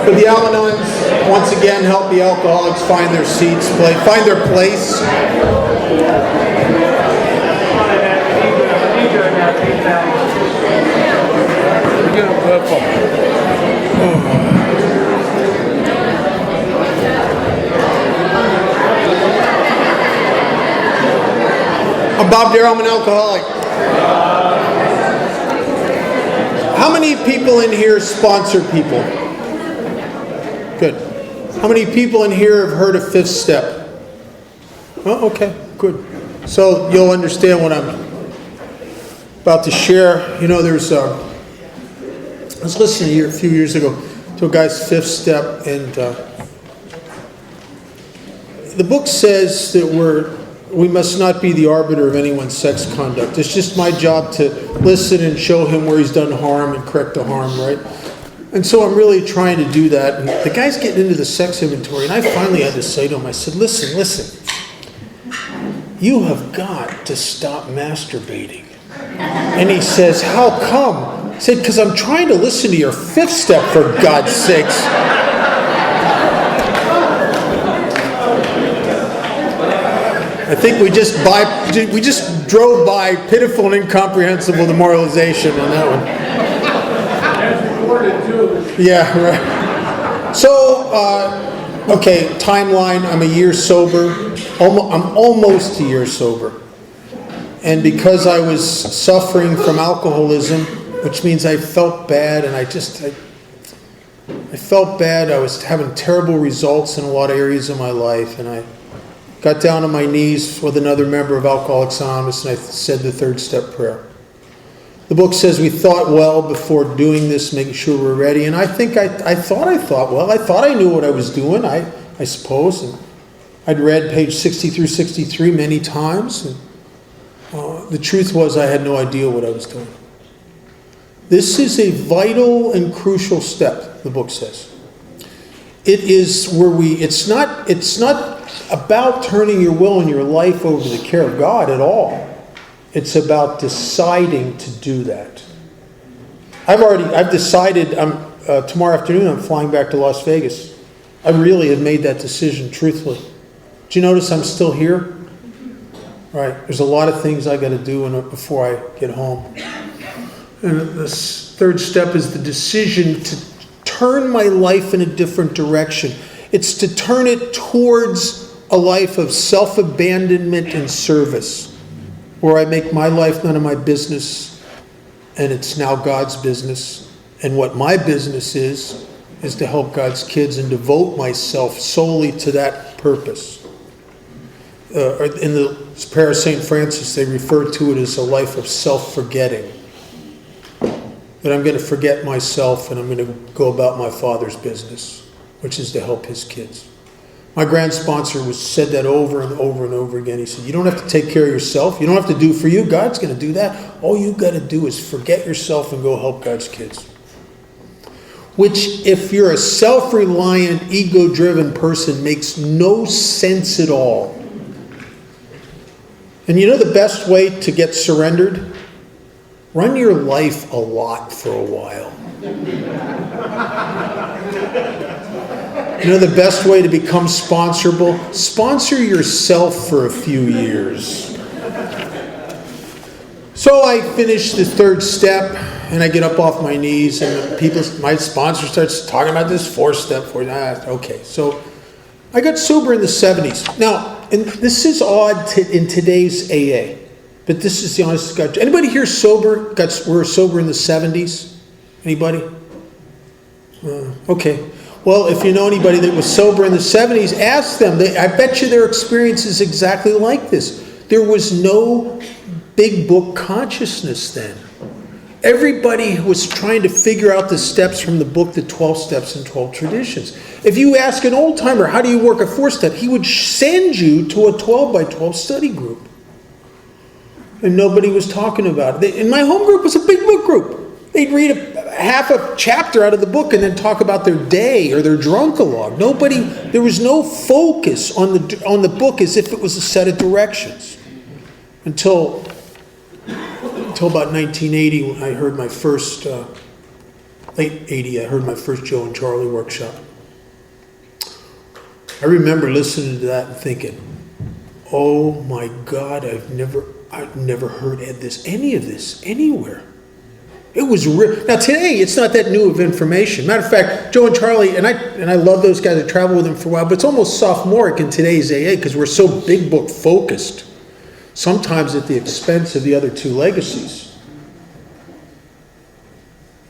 Could the Al-Anons once again help the alcoholics find their seats, find their place? I'm Bob Darrell, I'm an alcoholic. How many people in here sponsor people? Good. How many people in here have heard of Fifth Step? Oh, okay, good. So you'll understand what I'm about to share. You know, I was listening here a few years ago to a guy's Fifth Step, and the book says that we must not be the arbiter of anyone's sex conduct. It's just my job to listen and show him where he's done harm and correct the harm, right? And so I'm really trying to do that. And the guy's getting into the sex inventory, and I finally had to say to him, I said, listen, you have got to stop masturbating. And he says, how come? I said, because I'm trying to listen to your Fifth Step, for God's sakes. I think we just drove by pitiful and incomprehensible demoralization on that one. Yeah, right. So, okay, timeline. I'm a year sober. I'm almost a year sober. And because I was suffering from alcoholism, which means I felt bad, and I felt bad. I was having terrible results in a lot of areas of my life, and I got down on my knees with another member of Alcoholics Anonymous, and I said the third step prayer. The book says we thought well before doing this, making sure we're ready. And I think I thought well. I thought I knew what I was doing, I suppose. And I'd read page 60 through 63 many times. And the truth was I had no idea what I was doing. This is a vital and crucial step, the book says. It is where it's not about turning your will and your life over to the care of God at all. It's about deciding to do that. I've decided tomorrow afternoon I'm flying back to Las Vegas. I really have made that decision, truthfully. Do you notice I'm still here? Right. There's a lot of things I got to do before I get home. And the third step is the decision to turn my life in a different direction. It's to turn it towards a life of self-abandonment and service, where I make my life none of my business, and it's now God's business. And what my business is to help God's kids and devote myself solely to that purpose. In the prayer of St. Francis, they refer to it as a life of self-forgetting. That I'm going to forget myself and I'm going to go about my Father's business, which is to help his kids. My grand sponsor said that over and over and over again. He said, you don't have to take care of yourself. You don't have to do for you. God's going to do that. All you got to do is forget yourself and go help God's kids. Which, if you're a self-reliant, ego-driven person, makes no sense at all. And you know the best way to get surrendered? Run your life a lot for a while. You know the best way to become sponsorable? Sponsor yourself for a few years. So I finish the third step, and I get up off my knees, and my sponsor starts talking about this fourth step. Okay, so I got sober in the 70s. Now, and this is odd in today's AA, but this is the honest to God. Anybody here sober? Were sober in the 70s? Anybody? Okay. Well, if you know anybody that was sober in the 70s, ask them. I bet you their experience is exactly like this. There was no big book consciousness then. Everybody was trying to figure out the steps from the book, the 12 Steps and 12 Traditions. If you ask an old timer, how do you work a 4-step? He would send you to a 12 by 12 study group. And nobody was talking about it. And my home group was a big book group. They'd read half a chapter out of the book and then talk about their day or their drunk-a-log. There was no focus on the book as if it was a set of directions. Until about 1980, when I heard my first late 80, I heard my first Joe and Charlie workshop. I remember listening to that and thinking, oh my God, I've never heard any of this anywhere. It was real. Now today, it's not that new of information. Matter of fact, Joe and Charlie, and I love those guys. I traveled with them for a while, but it's almost sophomoric in today's AA because we're so big book focused, sometimes at the expense of the other two legacies.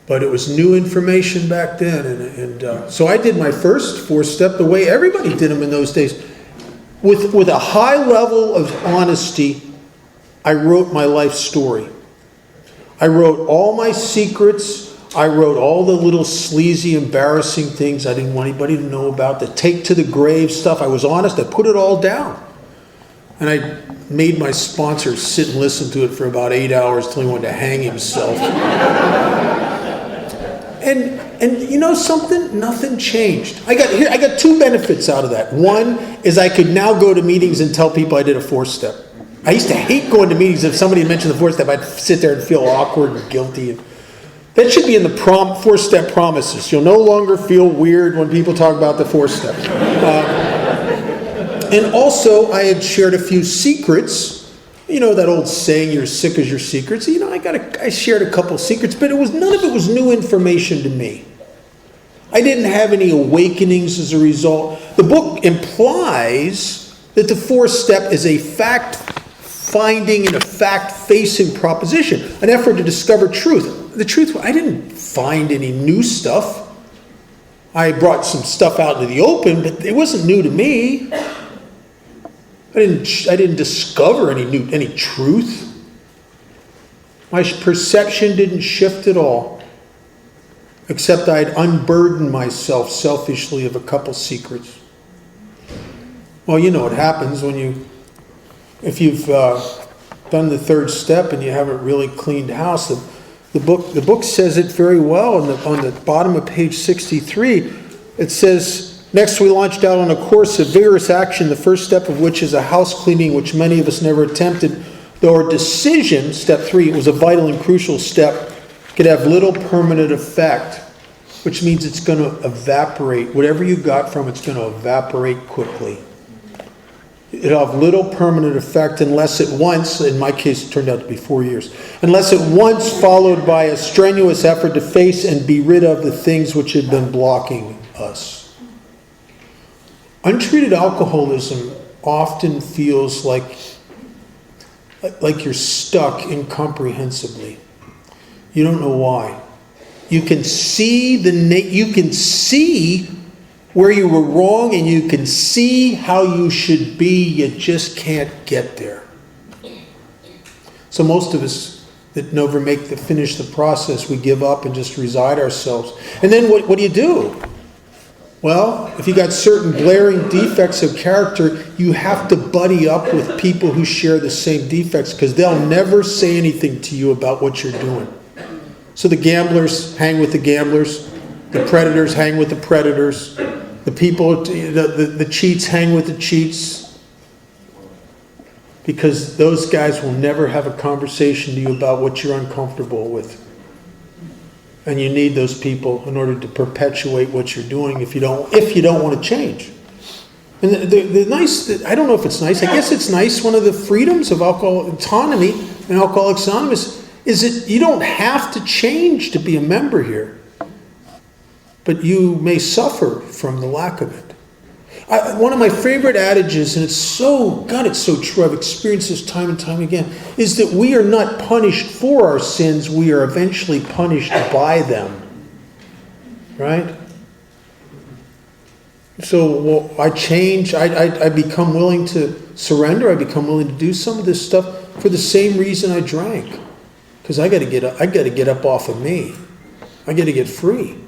But it was new information back then, and so I did my first 4-step the way everybody did them in those days. With a high level of honesty, I wrote my life story. I wrote all my secrets. I wrote all the little sleazy, embarrassing things I didn't want anybody to know about, the take to the grave stuff. I was honest. I put it all down. And I made my sponsor sit and listen to it for about 8 hours till he wanted to hang himself. And you know something? Nothing changed. I got 2 benefits out of that. One is I could now go to meetings and tell people I did a 4-step. I used to hate going to meetings. If somebody mentioned the 4-step, I'd sit there and feel awkward and guilty. That should be in the 4-step promises. You'll no longer feel weird when people talk about the 4-step. And also, I had shared a few secrets. You know that old saying, "You're as sick as your secrets." You know, I shared a couple secrets, but none of it was new information to me. I didn't have any awakenings as a result. The book implies that the 4-step is a fact-finding and a fact-facing proposition, an effort to discover truth. The truth, I didn't find any new stuff. I brought some stuff out into the open, but it wasn't new to me. I didn't discover any truth. My perception didn't shift at all, except I'd unburdened myself selfishly of a couple secrets. Well, you know what happens if you've done the 3rd step and you haven't really cleaned house. The book says it very well on the bottom of page 63. It says, next we launched out on a course of vigorous action, the 1st step of which is a house cleaning, which many of us never attempted. Though our decision, step 3, was a vital and crucial step, could have little permanent effect, which means it's going to evaporate. Whatever you got from it's going to evaporate quickly. It'll have little permanent effect unless at once, in my case it turned out to be 4 years, unless at once followed by a strenuous effort to face and be rid of the things which had been blocking us. Untreated alcoholism often feels like you're stuck incomprehensibly. You don't know why. You can see where you were wrong, and you can see how you should be. You just can't get there. So most of us that never finish the process, we give up and just reside ourselves. And then what do you do? Well, if you got certain glaring defects of character, you have to buddy up with people who share the same defects, because they'll never say anything to you about what you're doing. So the gamblers hang with the gamblers, the predators hang with the predators, the cheats hang with the cheats, because those guys will never have a conversation to you about what you're uncomfortable with. And you need those people in order to perpetuate what you're doing if you don't want to change. And the nice, I don't know if it's nice, I guess it's nice, one of the freedoms of autonomy and Alcoholics Anonymous is that you don't have to change to be a member here. But you may suffer from the lack of it. One of my favorite adages, and it's so true, I've experienced this time and time again, is that we are not punished for our sins, we are eventually punished by them. Right? So I change, I become willing to surrender, I become willing to do some of this stuff for the same reason I drank. Because I got to get up off of me. I got to get free.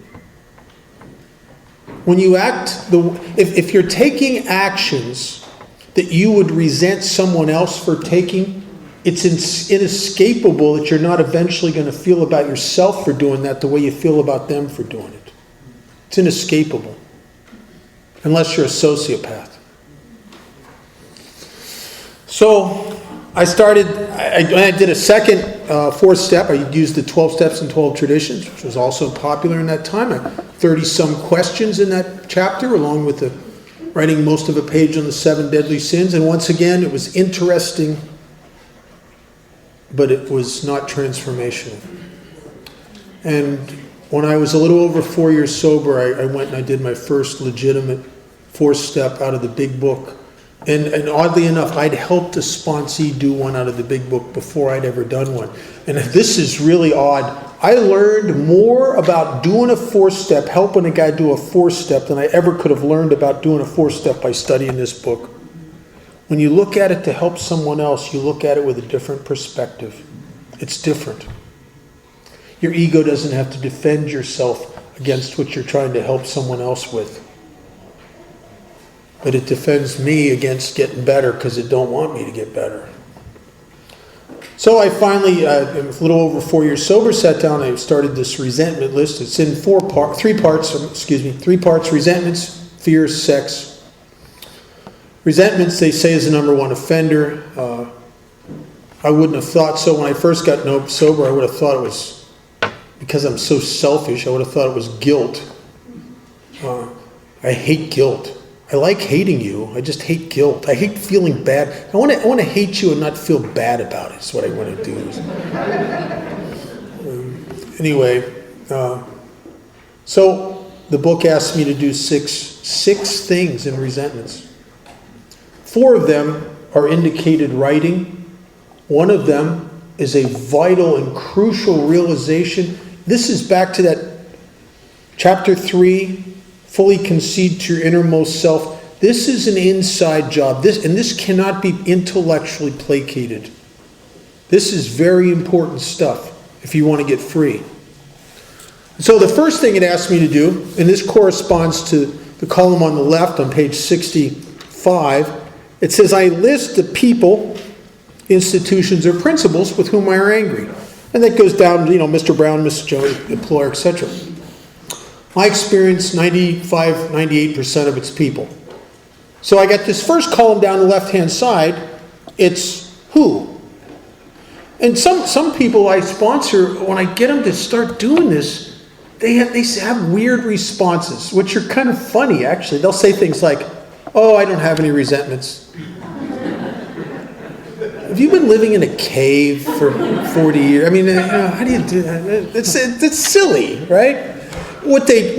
When you if you're taking actions that you would resent someone else for taking, it's inescapable that you're not eventually going to feel about yourself for doing that the way you feel about them for doing it. It's inescapable. Unless you're a sociopath. So I did a second fourth step, I used the 12 steps and 12 traditions, which was also popular in that time. I 30-some questions in that chapter, along with writing most of a page on the 7 deadly sins. And once again, it was interesting, but it was not transformational. And when I was a little over 4 years sober, I went and I did my first legitimate fourth step out of the big book. And oddly enough, I'd helped a sponsee do one out of the big book before I'd ever done one. And this is really odd. I learned more about doing a fourth step, helping a guy do a fourth step, than I ever could have learned about doing a fourth step by studying this book. When you look at it to help someone else, you look at it with a different perspective. It's different. Your ego doesn't have to defend yourself against what you're trying to help someone else with. But it defends me against getting better because it don't want me to get better. So I finally, a little over 4 years sober, sat down and I started this resentment list. It's in three parts, resentments, fears, sex. Resentments, they say, is the number one offender. I wouldn't have thought so. When I first got sober, I would have thought it was, because I'm so selfish, I would have thought it was guilt. I hate guilt. I like hating you. I just hate guilt. I hate feeling bad. I want to hate you and not feel bad about it. Is what I want to do. Anyway, so the book asked me to do six things in resentments. 4 of them are indicated writing. 1 of them is a vital and crucial realization. This is back to that chapter 3. Fully concede to your innermost self. This is an inside job. This cannot be intellectually placated. This is very important stuff if you want to get free. So the first thing it asked me to do, and this corresponds to the column on the left on page 65, it says, I list the people, institutions, or principles with whom I are angry. And that goes down to, Mr. Brown, Mrs. Jones, employer, etc. My experience, 98% of it's people. So I got this first column down the left-hand side. It's who. And some people I sponsor, when I get them to start doing this, they have weird responses, which are kind of funny, actually. They'll say things like, oh, I don't have any resentments. Have you been living in a cave for 40 years? I mean, how do you do that? It's silly, right? What they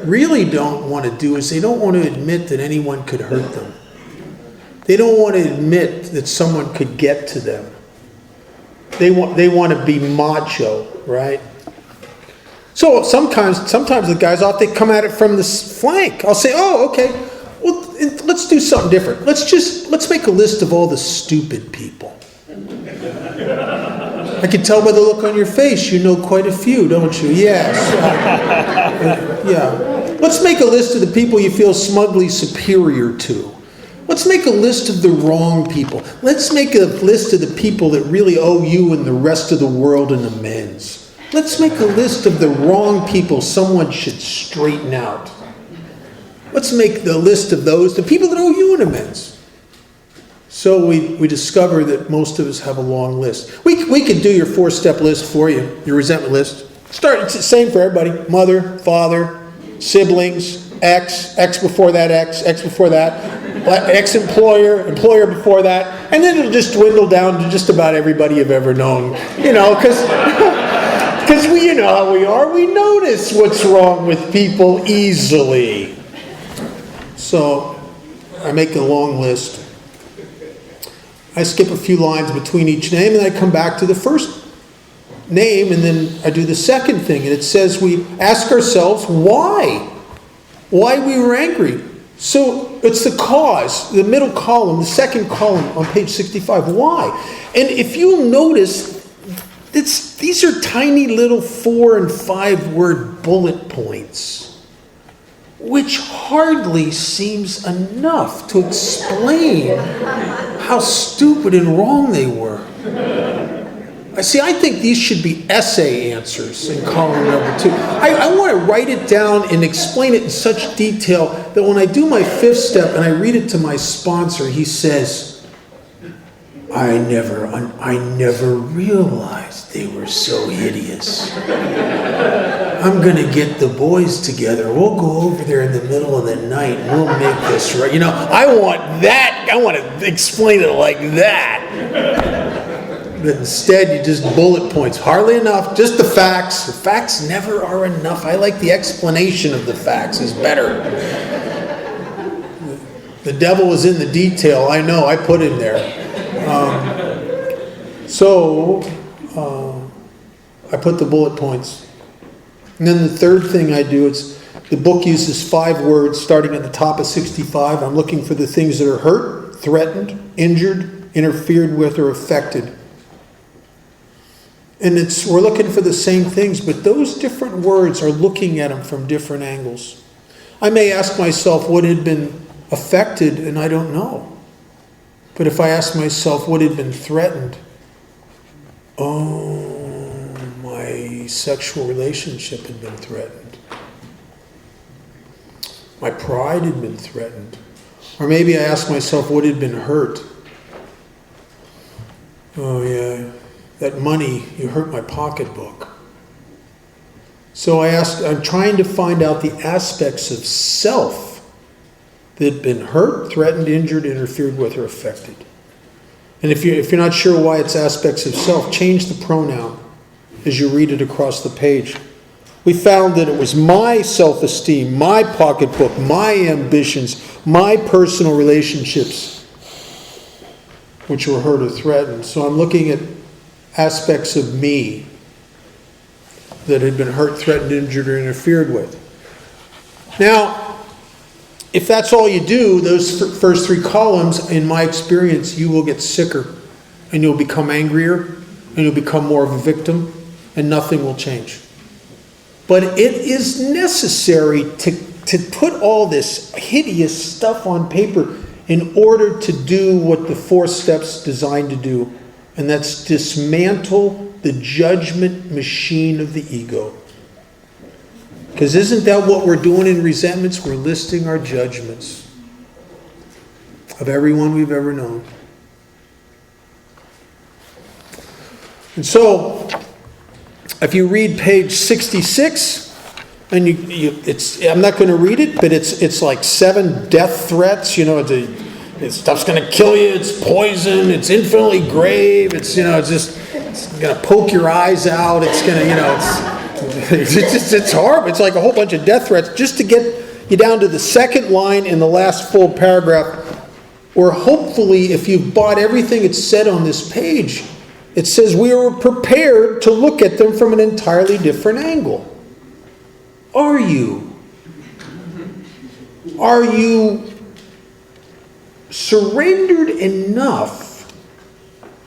really don't want to do is they don't want to admit that anyone could hurt them. They don't want to admit that someone could get to them. They want to be macho, right? So sometimes the guys they come at it from the flank. I'll say, oh, okay, well, let's do something different. Let's make a list of all the stupid people. I can tell by the look on your face, you know quite a few, don't you? Yes. Yeah. Let's make a list of the people you feel smugly superior to. Let's make a list of the wrong people. Let's make a list of the people that really owe you and the rest of the world an amends. Let's make a list of the wrong people someone should straighten out. Let's make the list of the people that owe you an amends. So we discover that most of us have a long list. We could do your 4-step list for you, your resentment list. It's the same for everybody. Mother, father, siblings, ex before that ex before that, ex-employer, employer before that, and then it'll just dwindle down to just about everybody you've ever known. Because we, how we are. We notice what's wrong with people easily. So I make a long list. I skip a few lines between each name, and I come back to the first name, and then I do the second thing. And it says we ask ourselves why we were angry. So it's the cause, the middle column, the second column on page 65. Why? And if you'll notice, these are tiny little 4 and 5 word bullet points, which hardly seems enough to explain how stupid and wrong they were. I think these should be essay answers in column number 2. I want to write it down and explain it in such detail that when I do my 5th step and I read it to my sponsor, he says, I never realized they were so hideous. I'm going to get the boys together. We'll go over there in the middle of the night and we'll make this right. I want that. I want to explain it like that. But instead, you just bullet points. Hardly enough. Just the facts. The facts never are enough. I like the explanation of the facts is better. The devil is in the detail. I know. I put him there. I put the bullet points. And then the third thing I do is the book uses 5 words starting at the top of 65. I'm looking for the things that are hurt, threatened, injured, interfered with, or affected. And we're looking for the same things, but those different words are looking at them from different angles. I may ask myself what had been affected, and I don't know. But if I ask myself what had been threatened, my sexual relationship had been threatened. My pride had been threatened. Or maybe I ask myself what had been hurt. Oh yeah, that money, you hurt my pocketbook. So I'm trying to find out the aspects of self that had been hurt, threatened, injured, interfered with, or affected. And if you're not sure why it's aspects of self, change the pronoun as you read it across the page. We found that it was my self-esteem, my pocketbook, my ambitions, my personal relationships which were hurt or threatened. So I'm looking at aspects of me that had been hurt, threatened, injured, or interfered with. Now, if that's all you do, those first 3 columns, in my experience, you will get sicker and you'll become angrier and you'll become more of a victim and nothing will change. But it is necessary to put all this hideous stuff on paper in order to do what the 4 steps designed to do, and that's dismantle the judgment machine of the ego. Because isn't that what we're doing in resentments? We're listing our judgments of everyone we've ever known. And so, if you read page 66, and I'm not going to read it, but it's like 7 death threats. This stuff's going to kill you. It's poison. It's infinitely grave. It's going to poke your eyes out. It's going to it's horrible. It's like a whole bunch of death threats just to get you down to the second line in the last full paragraph, where hopefully if you've bought everything it's said on this page, it says we are prepared to look at them from an entirely different angle. Are you? Are you surrendered enough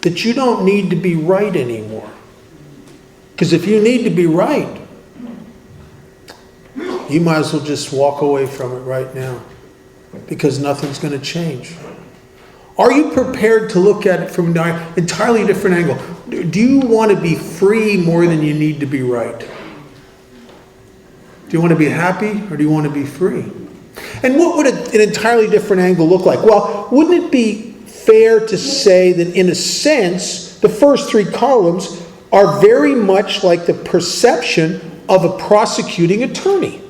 that you don't need to be right anymore? Because if you need to be right, you might as well just walk away from it right now, because nothing's going to change. Are you prepared to look at it from an entirely different angle? Do you want to be free more than you need to be right? Do you want to be happy, or do you want to be free? And what would an entirely different angle look like? Well, wouldn't it be fair to say that in a sense, the first 3 columns are very much like the perception of a prosecuting attorney?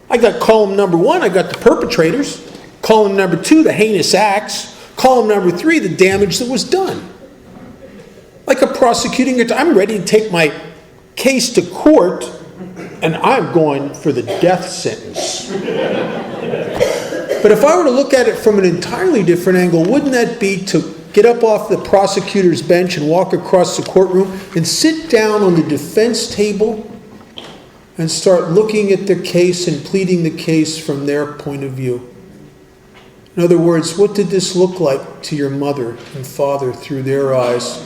I got column number 1, I got the perpetrators. Column number 2, the heinous acts. Column number 3, the damage that was done. Like a prosecuting attorney, I'm ready to take my case to court, and I'm going for the death sentence. But if I were to look at it from an entirely different angle, wouldn't that be to get up off the prosecutor's bench and walk across the courtroom and sit down on the defense table and start looking at the case and pleading the case from their point of view? In other words, what did this look like to your mother and father through their eyes?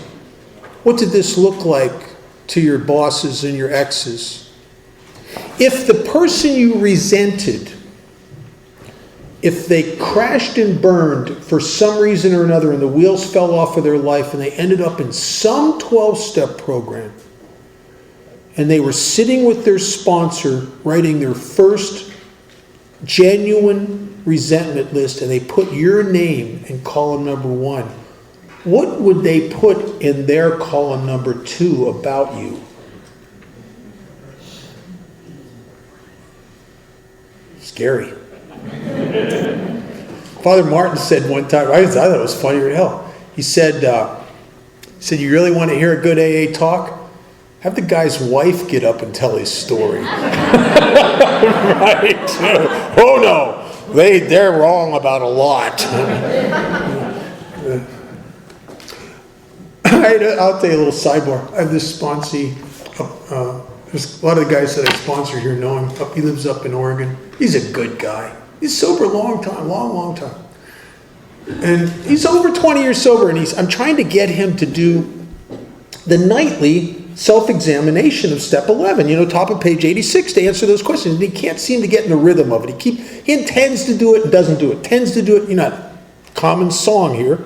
What did this look like to your bosses and your exes? If the person you resented, if they crashed and burned for some reason or another and the wheels fell off of their life and they ended up in some 12-step program, and they were sitting with their sponsor writing their first genuine resentment list, and they put your name in column number 1, what would they put in their column number 2 about you? Scary. Father Martin said one time, I thought it was funny as hell. He said, you really want to hear a good AA talk? Have the guy's wife get up and tell his story. Right? Oh no, they're wrong about a lot. I'll tell you a little sidebar. I have this sponsee. There's a lot of the guys that I sponsor here know him. He lives up in Oregon. He's a good guy. He's sober a long time. And he's over 20 years sober, and I'm trying to get him to do the nightly self-examination of step 11, top of page 86, to answer those questions. And he can't seem to get in the rhythm of it. He intends to do it and doesn't do it. Tends to do it, common song here.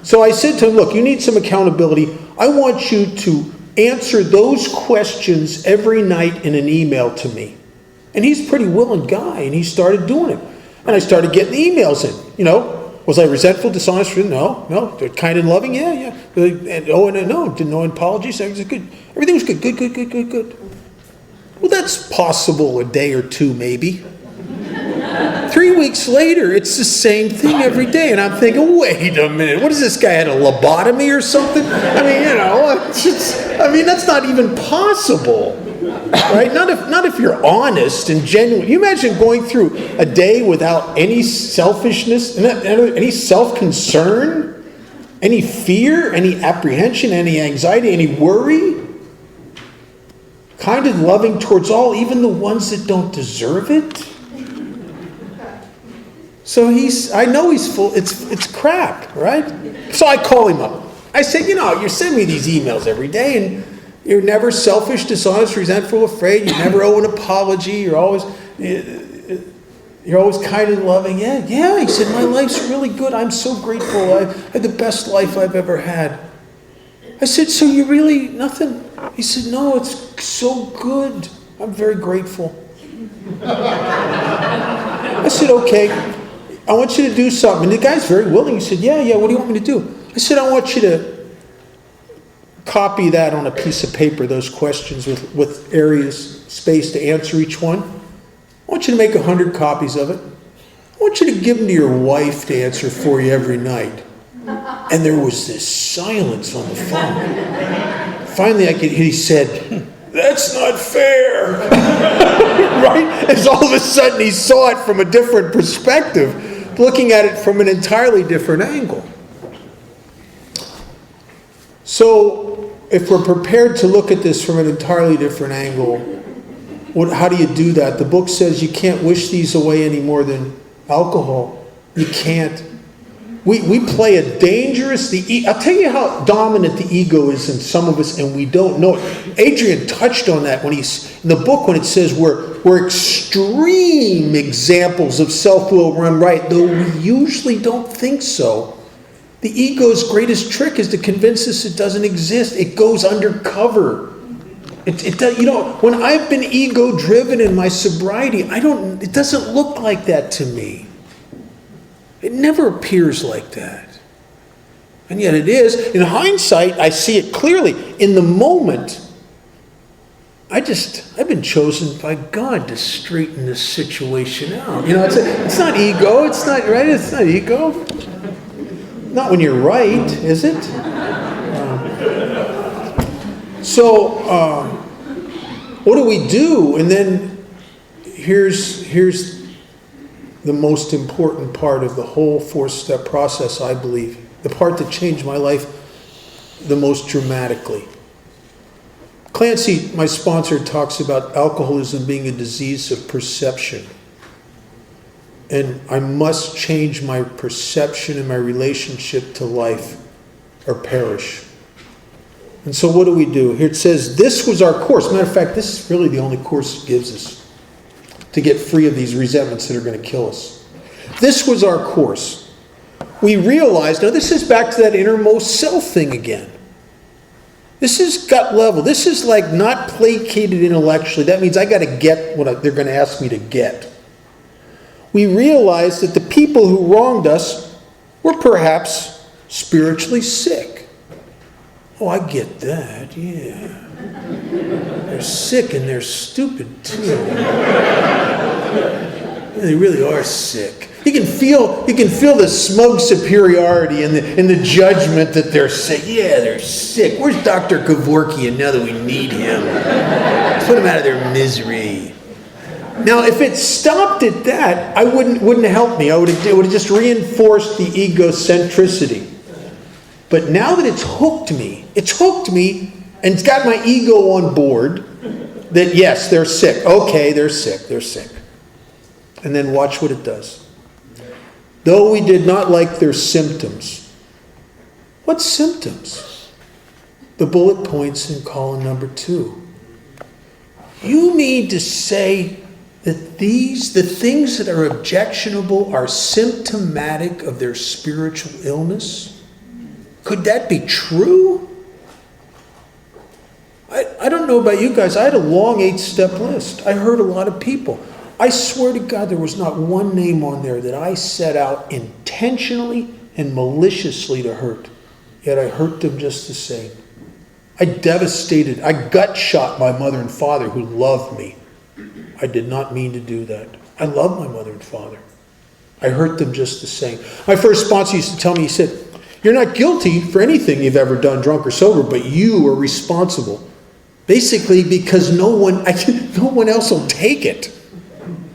So I said to him, look, you need some accountability. I want you to answer those questions every night in an email to me. And he's a pretty willing guy, and he started doing it. And I started getting the emails in, Was I resentful, dishonest? No. Kind and loving? Yeah. And no, didn't know apologies. Everything was good. Everything was good. Well, that's possible a day or two, maybe. 3 weeks later, it's the same thing every day. And I'm thinking, wait a minute. What is this guy, had a lobotomy or something? That's not even possible. Right? Not if you're honest and genuine. You imagine going through a day without any selfishness, any self-concern, any fear, any apprehension, any anxiety, any worry? Kind and loving towards all, even the ones that don't deserve it? So I know he's full, it's crap, right? So I call him up. I say, you send me these emails every day, and you're never selfish, dishonest, resentful, afraid. You never owe an apology. You're always kind and loving. Yeah. He said, my life's really good. I'm so grateful. I had the best life I've ever had. I said, so you really, nothing? He said, no, it's so good. I'm very grateful. I said, okay, I want you to do something. And the guy's very willing. He said, yeah, what do you want me to do? I said, I want you to copy that on a piece of paper, those questions with areas, space to answer each one. I want you to make 100 copies of it. I want you to give them to your wife to answer for you every night. And there was this silence on the phone. Finally, he said, that's not fair. Right? As all of a sudden he saw it from a different perspective, looking at it from an entirely different angle. So, if we're prepared to look at this from an entirely different angle, how do you do that? The book says you can't wish these away any more than alcohol. You can't. We play a dangerous... I'll tell you how dominant the ego is in some of us, and we don't know it. Adrian touched on that in the book when it says we're extreme examples of self-will run right, though we usually don't think so. The ego's greatest trick is to convince us it doesn't exist. It goes undercover. When I've been ego-driven in my sobriety, it doesn't look like that to me. It never appears like that. And yet it is. In hindsight, I see it clearly. In the moment, I've been chosen by God to straighten this situation out. It's not ego. It's not, right? It's not ego. Not when you're right, is it? What do we do? And then here's the most important part of the whole 4-step process, I believe. The part that changed my life the most dramatically. Clancy, my sponsor, talks about alcoholism being a disease of perception. And I must change my perception and my relationship to life or perish. And so what do we do? Here it says, this was our course. Matter of fact, this is really the only course it gives us to get free of these resentments that are going to kill us. This was our course. We realized, now this is back to that innermost self thing again. This is gut level. This is like not placated intellectually. That means I got to get what they're going to ask me to get. We realized that the people who wronged us were perhaps spiritually sick. Oh, I get that, yeah. They're sick and they're stupid too. They really are sick. You can feel the smug superiority and the judgment that they're sick. Yeah, they're sick. Where's Dr. Kevorkian now that we need him? Let's put him out of their misery. Now, if it stopped at that, I wouldn't have helped me. It would have just reinforced the egocentricity. But now that it's hooked me, and it's got my ego on board, that yes, they're sick. Okay, they're sick. And then watch what it does. Though we did not like their symptoms. What symptoms? The bullet points in column number 2. You mean to say that the things that are objectionable are symptomatic of their spiritual illness? Could that be true? I don't know about you guys. I had a long 8-step list. I heard a lot of people. I swear to God, there was not one name on there that I set out intentionally and maliciously to hurt. Yet I hurt them just the same. I gut shot my mother and father who loved me. I did not mean to do that. I love my mother and father. I hurt them just the same. My first sponsor used to tell me, he said, "You're not guilty for anything you've ever done, drunk or sober, but you are responsible." Basically, because no one else will take it.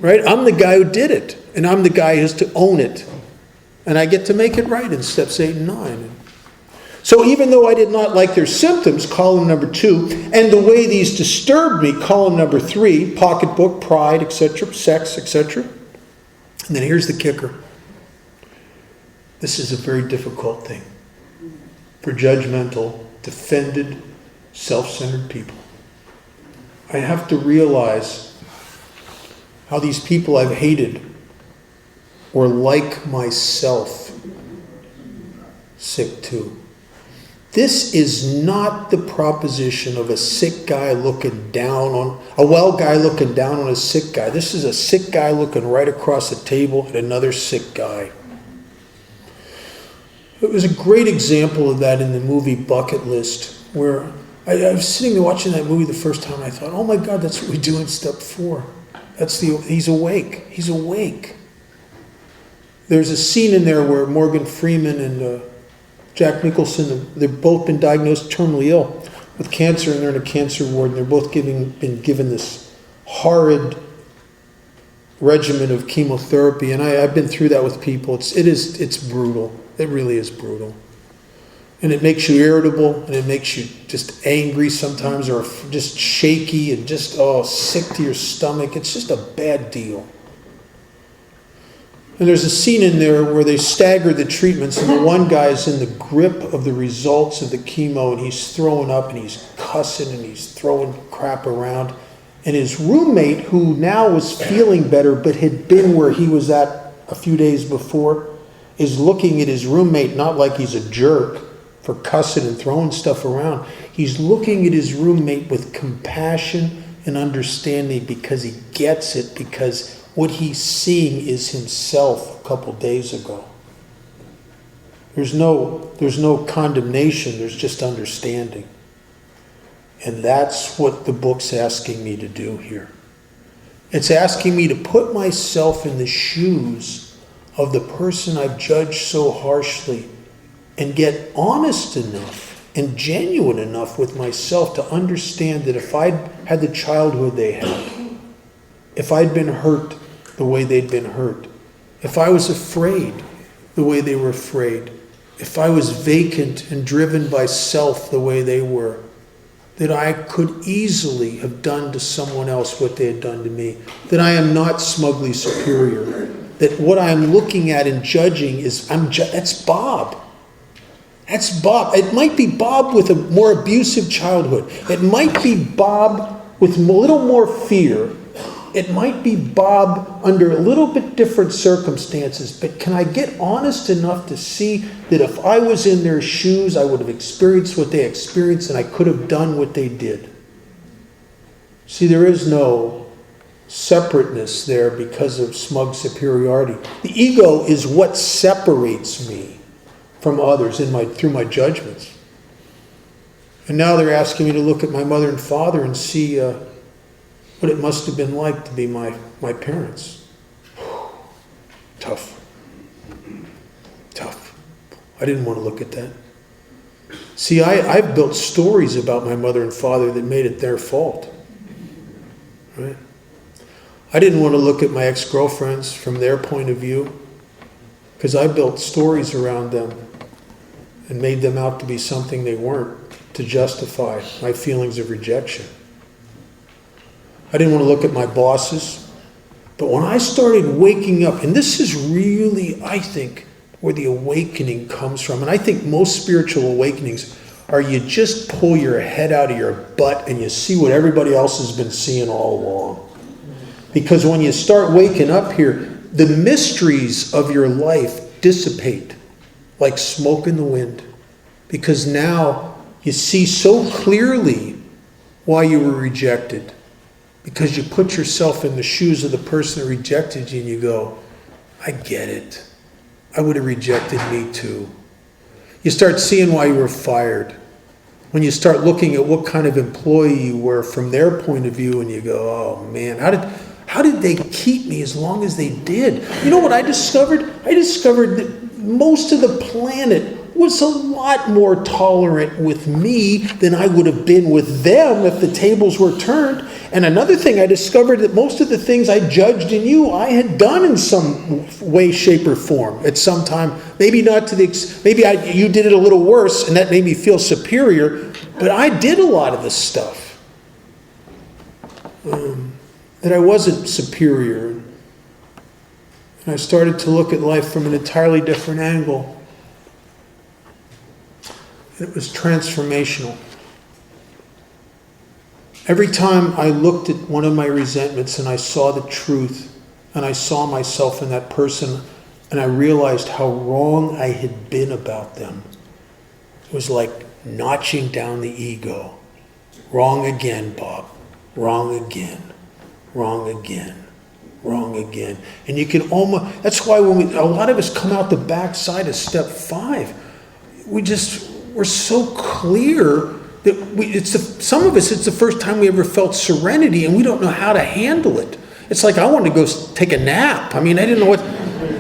Right? I'm the guy who did it, and I'm the guy who has to own it. And I get to make it right in steps 8 and 9. So even though I did not like their symptoms, column number 2, and the way these disturbed me, column number 3, pocketbook, pride, etc., sex, etc. And then here's the kicker. This is a very difficult thing for judgmental, defended, self-centered people. I have to realize how these people I've hated were like myself, sick too. This is not the proposition of a sick guy looking down on, a well guy looking down on a sick guy. This is a sick guy looking right across the table at another sick guy. It was a great example of that in the movie Bucket List, where I was sitting there watching that movie the first time, and I thought, oh my God, that's what we do in step 4. He's awake. He's awake. There's a scene in there where Morgan Freeman and Jack Nicholson, they've both been diagnosed terminally ill with cancer, and they're in a cancer ward, and they're both been given this horrid regimen of chemotherapy. And I've been through that with people. It's brutal. It really is brutal. And it makes you irritable, and it makes you just angry sometimes, or just shaky, and just, sick to your stomach. It's just a bad deal. And there's a scene in there where they stagger the treatments, and the one guy is in the grip of the results of the chemo, and he's throwing up, and he's cussing, and he's throwing crap around. And his roommate, who now was feeling better, but had been where he was at a few days before, is looking at his roommate not like he's a jerk for cussing and throwing stuff around. He's looking at his roommate with compassion and understanding, because he gets it, because what he's seeing is himself a couple days ago. There's no condemnation, there's just understanding. And that's what the book's asking me to do here. It's asking me to put myself in the shoes of the person I've judged so harshly, and get honest enough and genuine enough with myself to understand that if I'd had the childhood they had, if I'd been hurt the way they'd been hurt, if I was afraid the way they were afraid, if I was vacant and driven by self the way they were, that I could easily have done to someone else what they had done to me, that I am not smugly superior, that what I'm looking at and judging is, that's Bob. That's Bob. It might be Bob with a more abusive childhood. It might be Bob with a little more fear. It might be Bob under a little bit different circumstances. But can I get honest enough to see that if I was in their shoes, I would have experienced what they experienced, and I could have done what they did? See, there is no separateness there because of smug superiority. The ego is what separates me from others through my judgments. And now they're asking me to look at my mother and father and see what it must have been like to be my parents. Tough. I didn't want to look at that. See, I've built stories about my mother and father that made it their fault. Right? I didn't want to look at my ex-girlfriends from their point of view, because I built stories around them and made them out to be something they weren't, to justify my feelings of rejection. I didn't want to look at my bosses. But when I started waking up, and this is really, I think, where the awakening comes from, and I think most spiritual awakenings are you just pull your head out of your butt and you see what everybody else has been seeing all along. Because when you start waking up here, the mysteries of your life dissipate like smoke in the wind. Because now you see so clearly why you were rejected. Because you put yourself in the shoes of the person who rejected you and you go, I get it. I would have rejected me too. You start seeing why you were fired. When you start looking at what kind of employee you were from their point of view and you go, oh man, how did they keep me as long as they did? You know what I discovered? I discovered that most of the planet was a lot more tolerant with me than I would have been with them if the tables were turned. And another thing, I discovered that most of the things I judged in you, I had done in some way, shape, or form at some time. Maybe not to the you did it a little worse, and that made me feel superior. But I did a lot of this stuff that I wasn't superior. And I started to look at life from an entirely different angle. It was transformational. Every time I looked at one of my resentments and I saw the truth and I saw myself in that person and I realized how wrong I had been about them, it was like notching down the ego. Wrong again, Bob. Wrong again. Wrong again. Wrong again. And you can almost, that's why when a lot of us come out the backside of step 5, we're so clear that some of us, it's the first time we ever felt serenity and we don't know how to handle it. It's like I wanted to go take a nap. I mean, I didn't know what.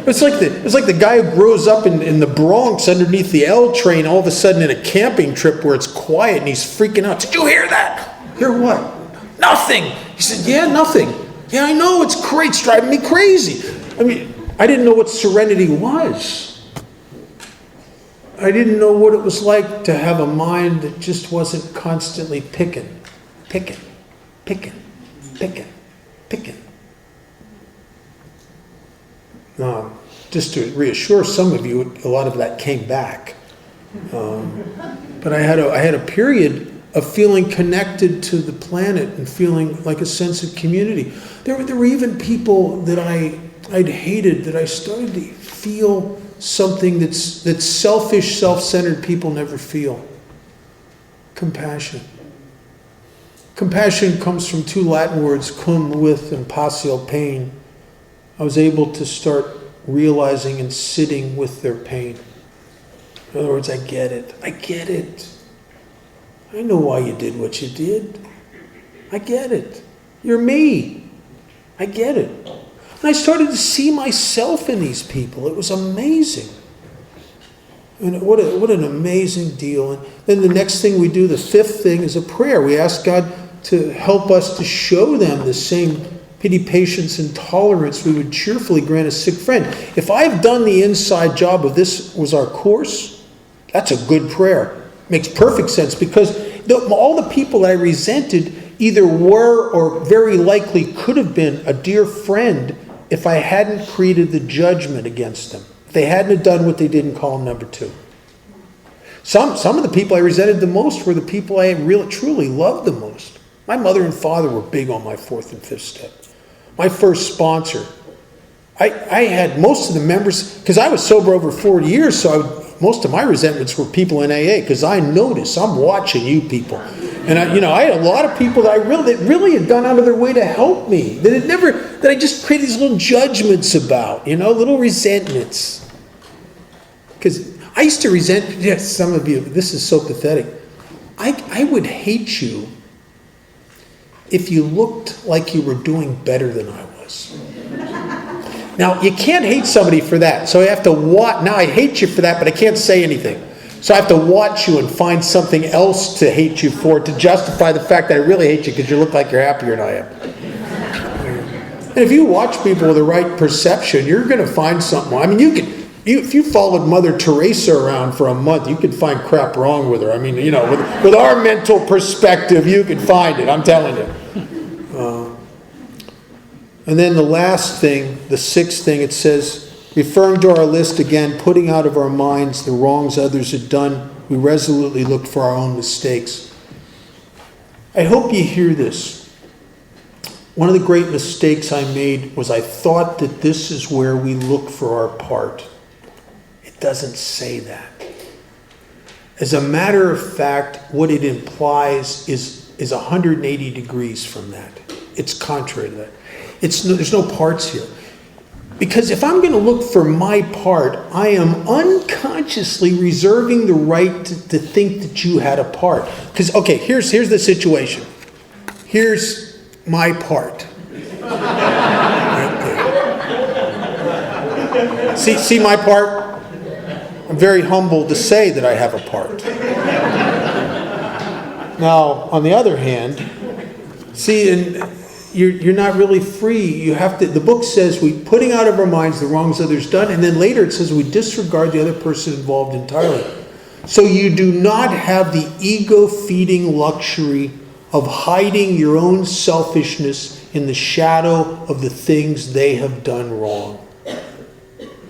It's like the guy who grows up in the Bronx underneath the L train, all of a sudden in a camping trip where it's quiet and he's freaking out. Did you hear that? Hear what? Nothing. He said, yeah, nothing. Yeah, I know, it's great. It's driving me crazy. I mean, I didn't know what serenity was. I didn't know what it was like to have a mind that just wasn't constantly picking. Just to reassure some of you, a lot of that came back. But I had a period of feeling connected to the planet and feeling like a sense of community. There were even people that I'd hated that I started to feel something that selfish, self-centered people never feel. Compassion. Compassion comes from 2 Latin words, cum, with, and passio, pain. I was able to start realizing and sitting with their pain. In other words, I get it. I get it. I know why you did what you did. I get it. You're me. I get it. And I started to see myself in these people. It was amazing. And what an amazing deal. And then the next thing we do, the 5th thing, is a prayer. We ask God to help us to show them the same pity, patience, and tolerance we would cheerfully grant a sick friend. If I've done the inside job of this was our course, that's a good prayer. Makes perfect sense, because all the people I resented either were or very likely could have been a dear friend if I hadn't created the judgment against them. If they hadn't done what they did in column number 2. Some of the people I resented the most were the people I really truly loved the most. My mother and father were big on my 4th and 5th step. My first sponsor. I had most of the members, because I was sober over 40 years, so most of my resentments were people in AA, because I noticed, I'm watching you people. And I had a lot of people that really had gone out of their way to help me, that I just created these little judgments about, little resentments. Because I used to resent, yes, some of you, this is so pathetic. I would hate you if you looked like you were doing better than I was. Now, you can't hate somebody for that. So I have to watch. Now, I hate you for that, but I can't say anything. So I have to watch you and find something else to hate you for to justify the fact that I really hate you because you look like you're happier than I am. And if you watch people with the right perception, you're going to find something. I mean, if you followed Mother Teresa around for a month, you could find crap wrong with her. I mean, with our mental perspective, you could find it. I'm telling you. And then the last thing, the sixth thing, it says, referring to our list again, putting out of our minds the wrongs others had done, we resolutely looked for our own mistakes. I hope you hear this. One of the great mistakes I made was I thought that this is where we look for our part. It doesn't say that. As a matter of fact, what it implies is 180 degrees from that. It's contrary to that. There's no parts here. Because if I'm going to look for my part, I am unconsciously reserving the right to think that you had a part. Because, okay, here's the situation. Here's my part. Right there. See my part? I'm very humbled to say that I have a part. Now, on the other hand, you're not really free. You have to. The book says we putting out of our minds the wrongs others done, and then later it says we disregard the other person involved entirely. So you do not have the ego-feeding luxury of hiding your own selfishness in the shadow of the things they have done wrong.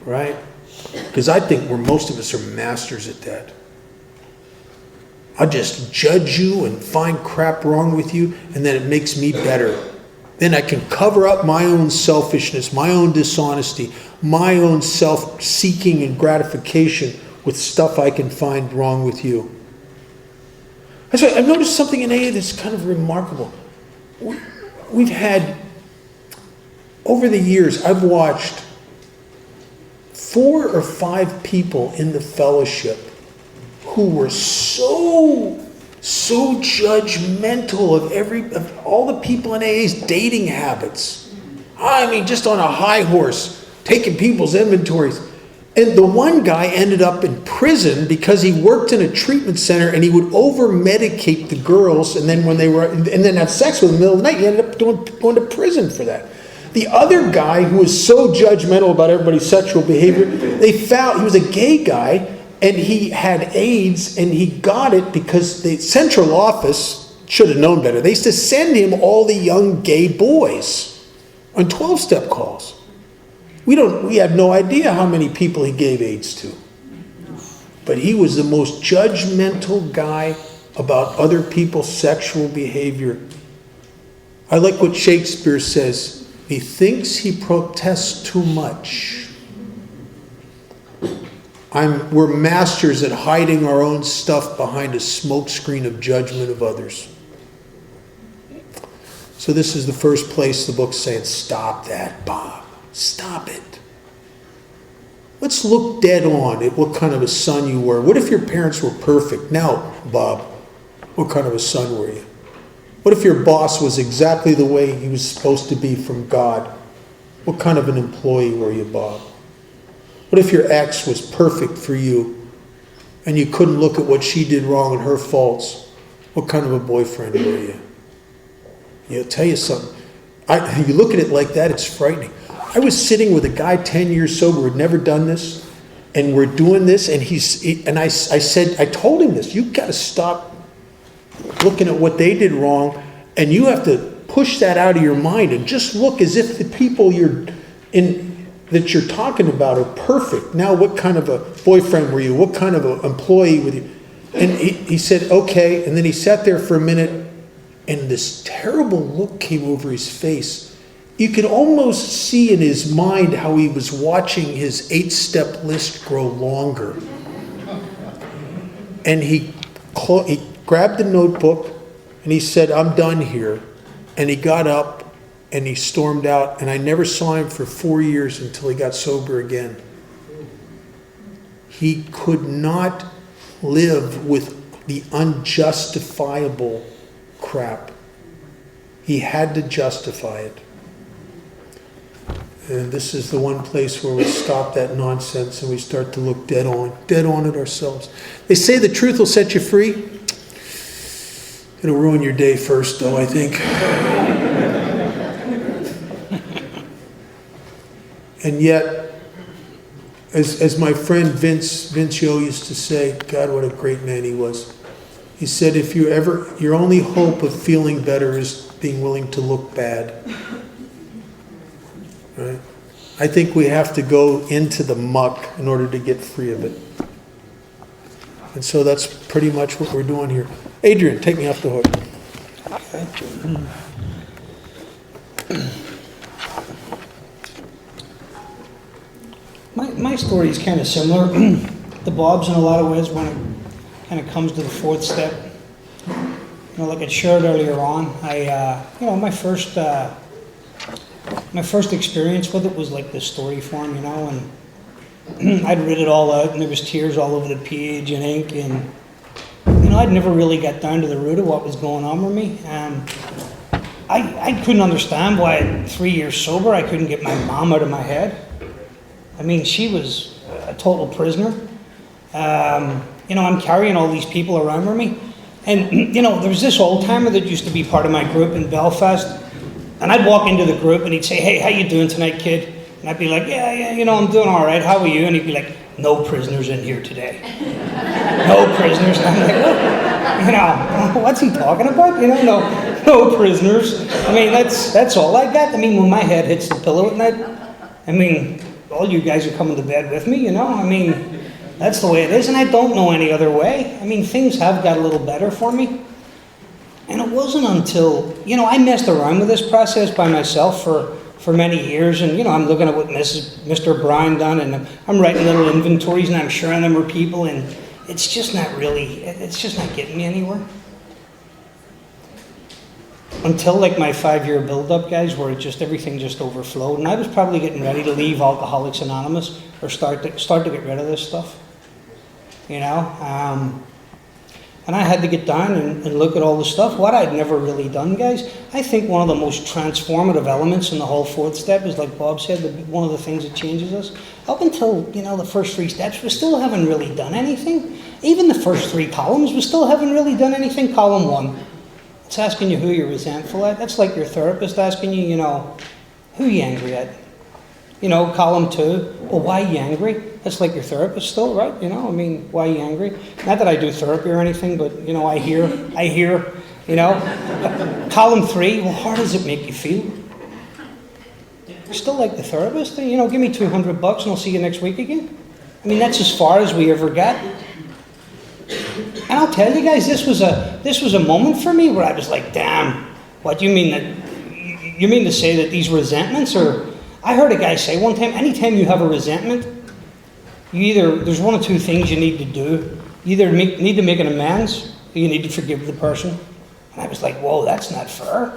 Right? Because I think most of us are masters at that. I'll just judge you and find crap wrong with you, and then it makes me better. Then I can cover up my own selfishness, my own dishonesty, my own self-seeking and gratification with stuff I can find wrong with you. That's why I've noticed something in AA that's kind of remarkable. We've had, over the years, I've watched 4 or 5 people in the fellowship who were so judgmental of all the people in AA's dating habits. I mean, just on a high horse, taking people's inventories. And the one guy ended up in prison because he worked in a treatment center and he would over-medicate the girls, and then have sex with them in the middle of the night. He ended up going to prison for that. The other guy who was so judgmental about everybody's sexual behavior, they found he was a gay guy. And he had AIDS, and he got it because the central office should have known better. They used to send him all the young gay boys on 12-step calls. We have no idea how many people he gave AIDS to. But he was the most judgmental guy about other people's sexual behavior. I like what Shakespeare says. He thinks he protests too much. We're masters at hiding our own stuff behind a smokescreen of judgment of others. So this is the first place the book's saying, stop that, Bob. Stop it. Let's look dead on at what kind of a son you were. What if your parents were perfect? Now, Bob, what kind of a son were you? What if your boss was exactly the way he was supposed to be from God? What kind of an employee were you, Bob? What if your ex was perfect for you and you couldn't look at what she did wrong and her faults? What kind of a boyfriend were you? I'll tell you something. You look at it like that, it's frightening. I was sitting with a guy 10 years sober who had never done this, and we're doing this, and I told him this. You've got to stop looking at what they did wrong, and you have to push that out of your mind and just look as if the people that you're talking about are perfect. Now, what kind of a boyfriend were you? What kind of an employee were you? And he said, okay. And then he sat there for a minute, and this terrible look came over his face. You could almost see in his mind how he was watching his 8-step list grow longer. And he grabbed the notebook, and he said, I'm done here. And he got up, and he stormed out, and I never saw him for 4 years until he got sober again. He could not live with the unjustifiable crap. He had to justify it. And this is the one place where we stop that nonsense and we start to look dead on at ourselves. They say the truth will set you free. It'll ruin your day first, though, I think. And yet, as my friend Vince Yo used to say, God, what a great man he was. He said, if your only hope of feeling better is being willing to look bad. Right? I think we have to go into the muck in order to get free of it. And so that's pretty much what we're doing here. Adrian, take me off the hook. My story is kind of similar to Bob's in a lot of ways when it kind of comes to the fourth step. Like I shared earlier on, my first experience with it was like this story form, and I'd read it all out, and there was tears all over the page and ink, and I'd never really got down to the root of what was going on with me. I couldn't understand why at 3 years sober I couldn't get my mom out of my head. I mean, she was a total prisoner. I'm carrying all these people around with me. And, there was this old timer that used to be part of my group in Belfast. And I'd walk into the group and he'd say, hey, how you doing tonight, kid? And I'd be like, yeah, I'm doing all right. How are you? And he'd be like, no prisoners in here today. No prisoners. And I'm like, what's he talking about? No prisoners. I mean, that's all I got. I mean, when my head hits the pillow at night, all you guys are coming to bed with me, that's the way it is, and I don't know any other way. Things have got a little better for me. And it wasn't until, I messed around with this process by myself for many years, and, I'm looking at what Mr. Brown done, and I'm writing little inventories, and I'm sharing them with people, and it's just not getting me anywhere. Until like my 5-year build-up, guys, where everything just overflowed, and I was probably getting ready to leave Alcoholics Anonymous or start to get rid of this stuff, and I had to get down and look at all the stuff, what I'd never really done, guys. I think one of the most transformative elements in the whole fourth step is, like Bob said, one of the things that changes us. Up until, the first 3 steps, we still haven't really done anything. Even the first 3 columns, we still haven't really done anything. Column 1. It's asking you who you're resentful at. That's like your therapist asking you, who you angry at. Column 2, well, why are you angry? That's like your therapist still, right? Why are you angry? Not that I do therapy or anything, but, I hear, Column 3, well, how does it make you feel? You're still like the therapist, give me $200 and I'll see you next week again. That's as far as we ever got. And I'll tell you guys, this was a moment for me where I was like, damn, what do you mean to say that these resentments are... I heard a guy say one time, anytime you have a resentment, there's one of 2 things you need to do. You either need to make an amends, or you need to forgive the person. And I was like, whoa, that's not fair.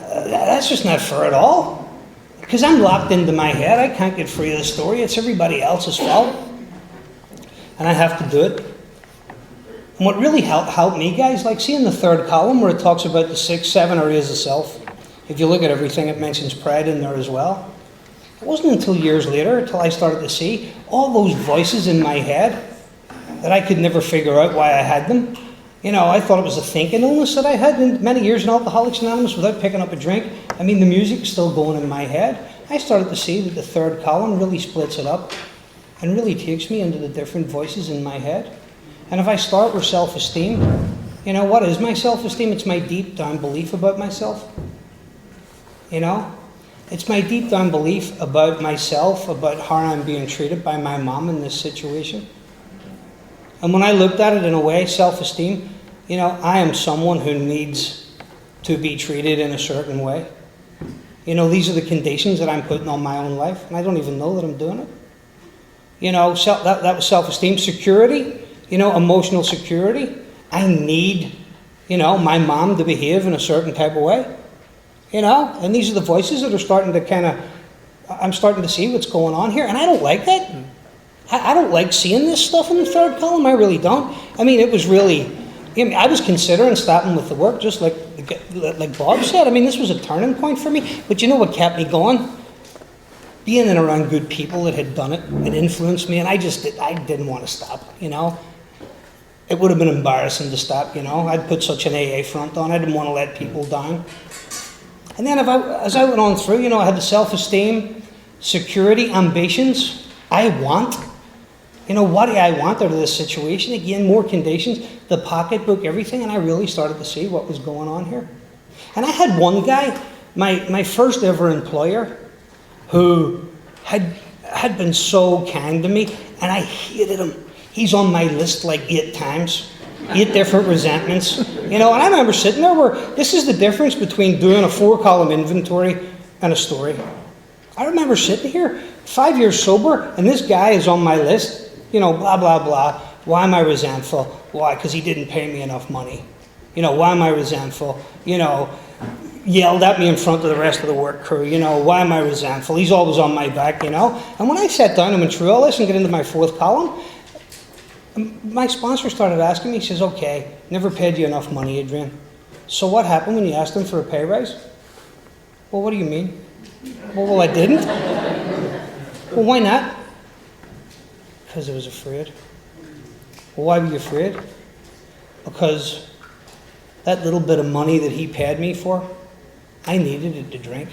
That's just not fair at all. Because I'm locked into my head. I can't get free of the story. It's everybody else's fault. And I have to do it. And what really helped me, guys, like see in the 3rd column where it talks about the 6, 7 areas of self. If you look at everything, it mentions pride in there as well. It wasn't until years later, until I started to see all those voices in my head that I could never figure out why I had them. I thought it was a thinking illness that I had in many years in Alcoholics Anonymous without picking up a drink. The music is still going in my head. I started to see that the 3rd column really splits it up and really takes me into the different voices in my head. And if I start with self-esteem, what is my self-esteem? It's my deep down belief about myself. It's my deep down belief about myself, about how I'm being treated by my mom in this situation. And when I looked at it in a way, self-esteem, I am someone who needs to be treated in a certain way. These are the conditions that I'm putting on my own life, and I don't even know that I'm doing it. That was self-esteem. Security, emotional security. I need, my mom to behave in a certain type of way. And these are the voices that are starting to kind of I'm starting to see what's going on here, and I don't like that. I don't like seeing this stuff in the third column. I really don't. I mean, it was really, I was considering stopping with the work, just like Bob said. I mean, this was a turning point for me. But you know what kept me going? Being in around good people that had done it and influenced me, and I didn't want to stop, It would have been embarrassing to stop, I'd put such an AA front on. I didn't want to let people down. And then as I went on through, I had the self-esteem, security, ambitions. I want. What do I want out of this situation? Again, more conditions, the pocketbook, everything, and I really started to see what was going on here. And I had one guy, my first ever employer, who had been so kind to me, and I hated him. He's on my list like 8 times, 8 different resentments. And I remember sitting there where this is the difference between doing a 4-column inventory and a story. I remember sitting here, 5 years sober, and this guy is on my list, blah, blah, blah. Why am I resentful? Why? Because he didn't pay me enough money. Why am I resentful? Yelled at me in front of the rest of the work crew. Why am I resentful? He's always on my back, And when I sat down and went through all this and got into my 4th column, my sponsor started asking me, he says, okay, never paid you enough money, Adrian. So what happened when you asked him for a pay raise? Well, what do you mean? Well, I didn't. Well, why not? Because I was afraid. Well, why were you afraid? Because that little bit of money that he paid me for, I needed it to drink.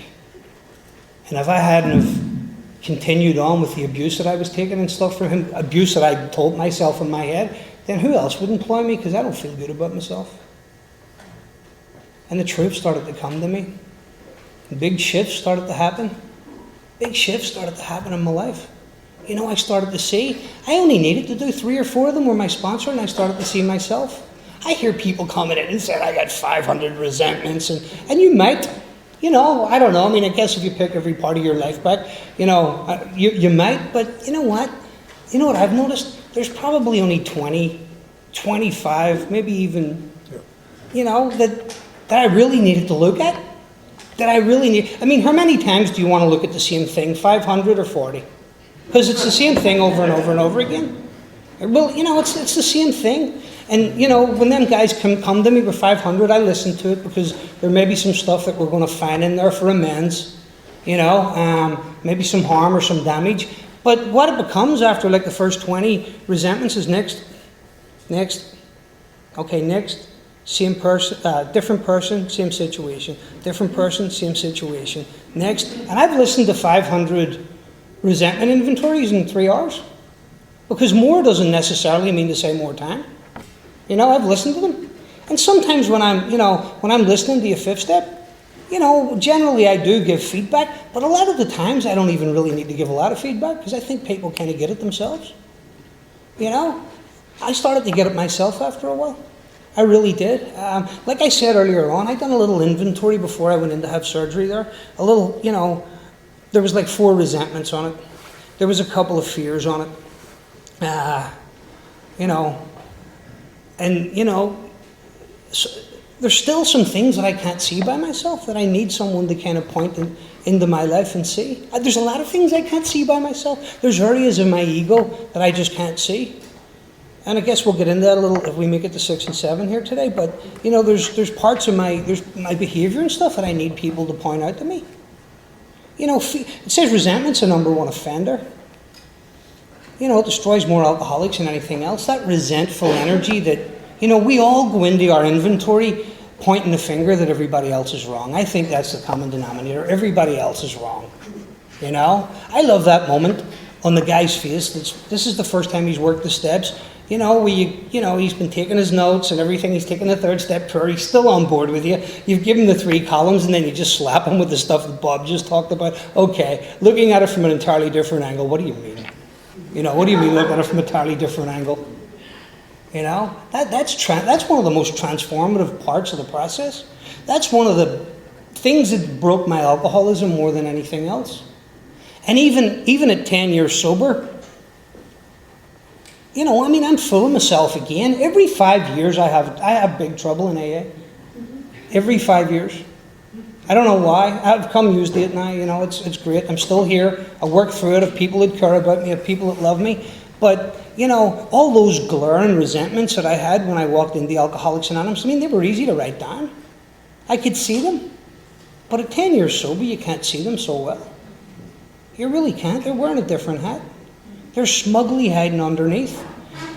And if I hadn't have continued on with the abuse that I was taking and stuff from him, abuse that I told myself in my head, then who else would employ me? Because I don't feel good about myself. And the truth started to come to me. Big shifts started to happen. Big shifts started to happen in my life. I started to see, I only needed to do 3 or 4 of them were my sponsor, and I started to see myself. I hear people coming in and say, I got 500 resentments, and you might, I don't know. I mean, I guess if you pick every part of your life back, you might, but you know what? You know what I've noticed? There's probably only 20, 25, maybe even, that I really needed to look at. I mean, how many times do you want to look at the same thing, 500 or 40? Because it's the same thing over and over and over again. Well, it's the same thing. And, when them guys come to me with 500, I listen to it because there may be some stuff that we're going to find in there for amends, maybe some harm or some damage. But what it becomes after like the first 20 resentments is next. Okay, next. Same person, different person, same situation. Different person, same situation. Next. And I've listened to 500 resentment inventories in 3 hours. Because more doesn't necessarily mean to say more time. I've listened to them. And sometimes when I'm listening to your 5th step, generally I do give feedback, but a lot of the times I don't even really need to give a lot of feedback because I think people kind of get it themselves. I started to get it myself after a while. I really did. Like I said earlier on, I'd done a little inventory before I went in to have surgery there. A little, there was like 4 resentments on it. There was a couple of fears on it. So there's still some things that I can't see by myself that I need someone to kind of point into my life and see. There's a lot of things I can't see by myself. There's areas in my ego that I just can't see. And I guess we'll get into that a little if we make it to 6 and 7 here today. But, there's parts of my behavior and stuff that I need people to point out to me. It says resentment's a number 1 offender. It destroys more alcoholics than anything else. That resentful energy that, we all go into our inventory pointing the finger that everybody else is wrong. I think that's the common denominator. Everybody else is wrong. I love that moment on the guy's face. This is the first time he's worked the steps. He's been taking his notes and everything. He's taking the 3rd step tour. He's still on board with you. You've given him the 3 columns and then you just slap him with the stuff that Bob just talked about. Okay, looking at it from an entirely different angle. What do you mean? What do you mean looking at it from an entirely different angle? That's one of the most transformative parts of the process. That's one of the things that broke my alcoholism more than anything else. And even at 10 years sober, I'm full of myself again. Every 5 years I have big trouble in AA. Every 5 years. I don't know why. I've come used to it now, you know, it's great. I'm still here. I work through it. I have people that care about me, I have people that love me. But, you know, all those glaring resentments that I had when I walked into Alcoholics Anonymous, I mean, they were easy to write down. I could see them. But at 10 years sober, you can't see them so well. You really can't. They're wearing a different hat. They're smugly hiding underneath.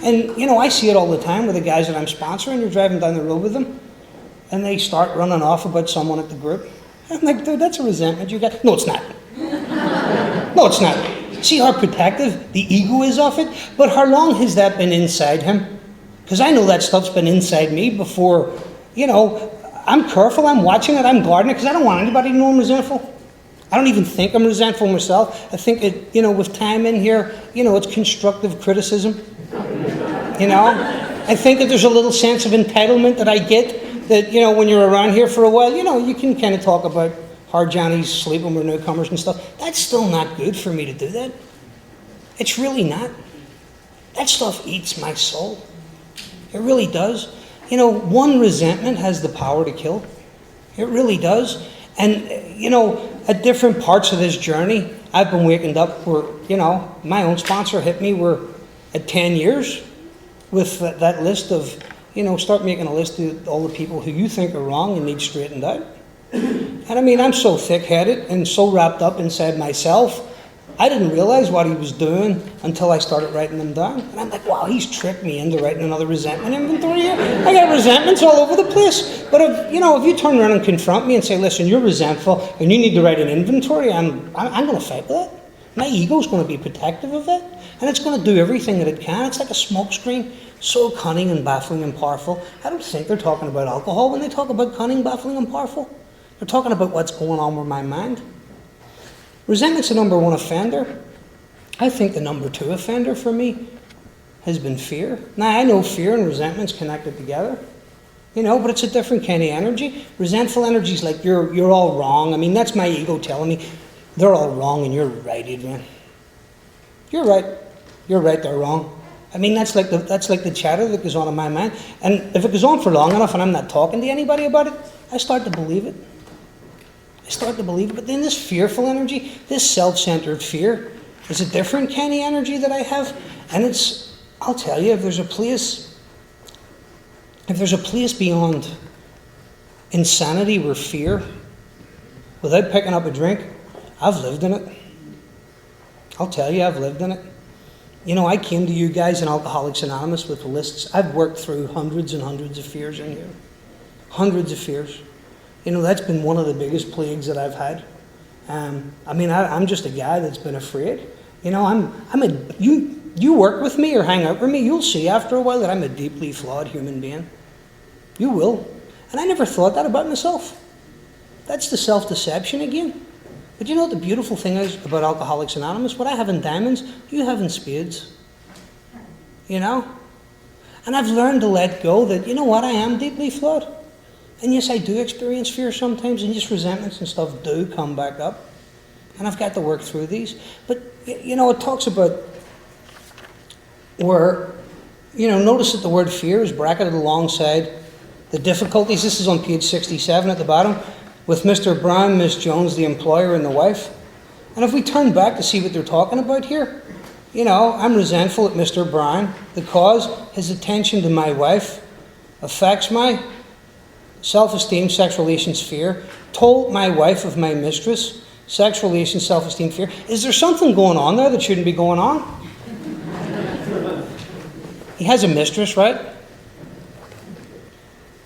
And, you know, I see it all the time with the guys that I'm sponsoring. You're driving down the road with them, and they start running off about someone at the group. I'm like, dude, that's a resentment you got. No, it's not. No, it's not. See how protective the ego is of it? But how long has that been inside him? Because I know that stuff's been inside me before, you know, I'm careful, I'm watching it, I'm guarding it, because I don't want anybody to know I'm resentful. I don't even think I'm resentful myself. I think it, you know, with time in here, you know, it's constructive criticism. You know? I think that there's a little sense of entitlement that I get that, you know, when you're around here for a while, you know, you can kind of talk about hard Johnny's sleeping with newcomers and stuff. That's still not good for me to do that. It's really not. That stuff eats my soul. It really does. You know, one resentment has the power to kill. It really does. And, you know, at different parts of this journey, I've been waking up where, you know, my own sponsor hit me where at 10 years with that list of, you know, start making a list of all the people who you think are wrong and need straightened out. And I mean, I'm so thick-headed and so wrapped up inside myself, I didn't realize what he was doing until I started writing them down. And I'm like, wow, he's tricked me into writing another resentment inventory here. I got resentments all over the place. But if, you know, if you turn around and confront me and say, listen, you're resentful and you need to write an inventory, I'm going to fight with that. My ego's going to be protective of that. And it's going to do everything that it can. It's like a smokescreen, so cunning and baffling and powerful. I don't think they're talking about alcohol when they talk about cunning, baffling, and powerful. They're talking about what's going on with my mind. Resentment's the number one offender. I think the number two offender for me has been fear. Now, I know fear and resentment's connected together, you know, but it's a different kind of energy. Resentful energy is like, you're all wrong. I mean, that's my ego telling me, they're all wrong and you're right, Adrian. You're right. You're right, they're wrong. I mean, that's like the chatter that goes on in my mind. And if it goes on for long enough and I'm not talking to anybody about it, I start to believe it. I start to believe it. But then this fearful energy, this self-centered fear, is a different kind of energy that I have. And it's, I'll tell you, if there's a place beyond insanity where fear, without picking up a drink, I've lived in it. I'll tell you, I've lived in it. You know, I came to you guys in Alcoholics Anonymous with lists. I've worked through hundreds and hundreds of fears in here. Hundreds of fears. You know, that's been one of the biggest plagues that I've had. I mean, I'm just a guy that's been afraid. You know, you work with me or hang out with me, you'll see after a while that I'm a deeply flawed human being. You will. And I never thought that about myself. That's the self-deception again. But you know what the beautiful thing is about Alcoholics Anonymous? What I have in diamonds, you have in spades. You know? And I've learned to let go that, you know what, I am deeply flawed. And yes, I do experience fear sometimes, and just resentments and stuff do come back up. And I've got to work through these. But, you know, it talks about where, you know, notice that the word fear is bracketed alongside the difficulties. This is on page 67 at the bottom. With Mr. Brown, Miss Jones, the employer, and the wife. And if we turn back to see what they're talking about here, you know, I'm resentful at Mr. Brown. The cause, his attention to my wife, affects my self-esteem, sex relations, fear. Told my wife of my mistress, sex relations, self-esteem, fear. Is there something going on there that shouldn't be going on? He has a mistress, right?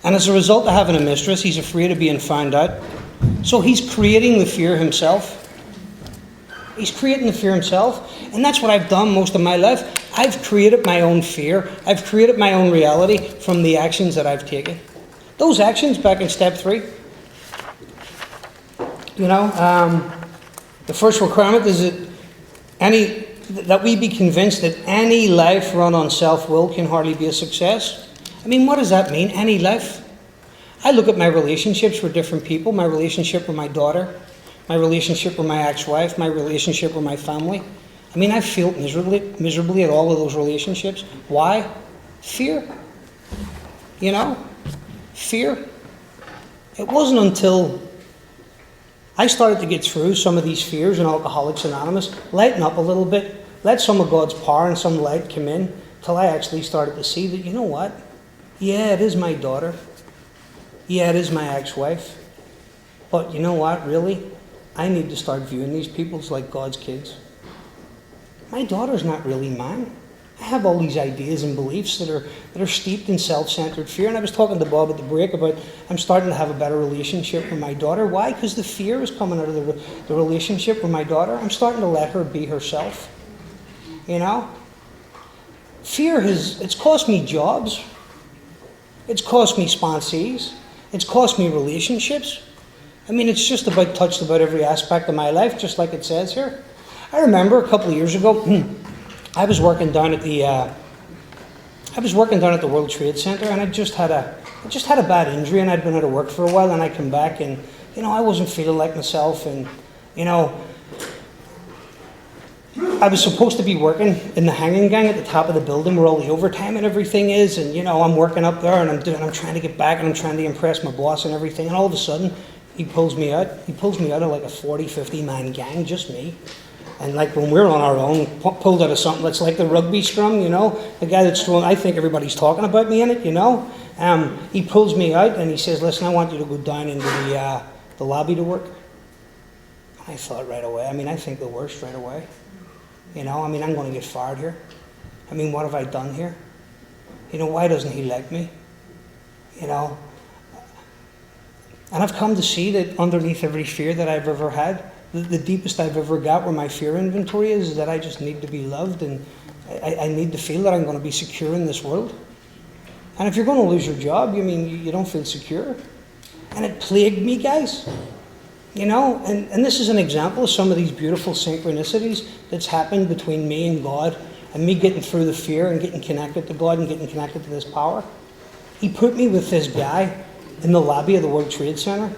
And as a result of having a mistress, he's afraid of being found out. So he's creating the fear himself. He's creating the fear himself. And that's what I've done most of my life. I've created my own fear. I've created my own reality from the actions that I've taken. Those actions back in step 3. You know, the first requirement is that we be convinced that any life run on self-will can hardly be a success. I mean, what does that mean, any life? I look at my relationships with different people, my relationship with my daughter, my relationship with my ex-wife, my relationship with my family. I mean, I feel miserably at all of those relationships. Why? Fear. You know? Fear. It wasn't until I started to get through some of these fears in Alcoholics Anonymous, lighten up a little bit, let some of God's power and some light come in, till I actually started to see that, you know what? Yeah, it is my daughter. Yeah, it is my ex-wife. But you know what, really? I need to start viewing these people as like God's kids. My daughter's not really mine. I have all these ideas and beliefs that are steeped in self-centered fear. And I was talking to Bob at the break about I'm starting to have a better relationship with my daughter. Why? Because the fear is coming out of the relationship with my daughter. I'm starting to let her be herself. You know? Fear it's cost me jobs. It's cost me sponsees. It's cost me relationships. I mean, it's just about touched about every aspect of my life, just like it says here. I remember a couple of years ago, I was working down at the World Trade Center, and I just had a bad injury, and I'd been out of work for a while, and I come back, and I wasn't feeling like myself, and I was supposed to be working in the hanging gang at the top of the building where all the overtime and everything is, and I'm working up there, and I'm trying to get back, and I'm trying to impress my boss and everything, and all of a sudden he pulls me out. He pulls me out of like a 40, 50 man gang, just me. And like when we're on our own, pulled out of something that's like the rugby scrum, the guy that's throwing, I think everybody's talking about me in it, he pulls me out and he says, listen, I want you to go down into the lobby to work. I thought right away, I think the worst right away. I'm going to get fired here. What have I done here? Why doesn't he like me? And I've come to see that underneath every fear that I've ever had, the deepest I've ever got where my fear inventory is that I just need to be loved, and I need to feel that I'm going to be secure in this world. And if you're going to lose your job, you don't feel secure. And it plagued me, guys. And this is an example of some of these beautiful synchronicities that's happened between me and God, and me getting through the fear and getting connected to God and getting connected to this power. He put me with this guy in the lobby of the World Trade Center,